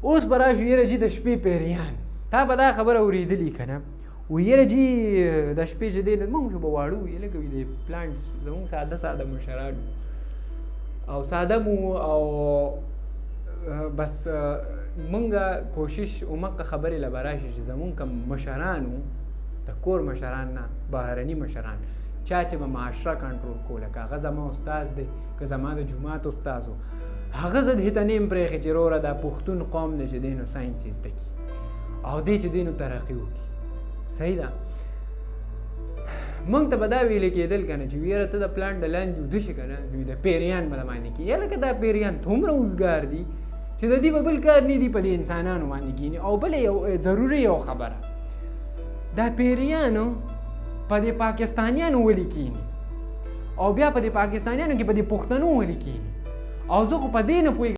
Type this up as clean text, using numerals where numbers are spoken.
اوس به راشو یاره جي د شپې پیریان تا به دا خبره اورېدلي که نه و یاره جي د شپې چې دی نو موږ خو به واړه وو لکه د پلانټس زموږ ساده مشران او ساده مو او بس مونږه کوشش ومکه خبرې له به راشي چې زمونږ کوم مشران وو د کور مشران نه بهرني مشران چا چې به معاشره کنټرول کوله که هغه زما استاد دی که زما د جومات استاد و هغه زه دې ته نه یم پرېښی چې وروره دا پښتون قوم دی چې دی نو ساینس یې زده کړي او دی چې دی نو ترقي وکړي صحیح ده مونږ ته به دا ویلې کېدل که نه چې یاره ته د پلانټ د لاندې اوده شي که نه دوی د پیریان به باندې کېږي لکه دا پیریان دومره اوزګار دي چې د دې به بل کار نه دي په دې انسانانو باندې کېني او بله یو ضروري یو خبره دا پیریانو په دې پاکستانیانو ولې کېني او بیا په دې پاکستانیانو کې په دې پښتنو ولې کېني او زه خو په دې نه پوهېږم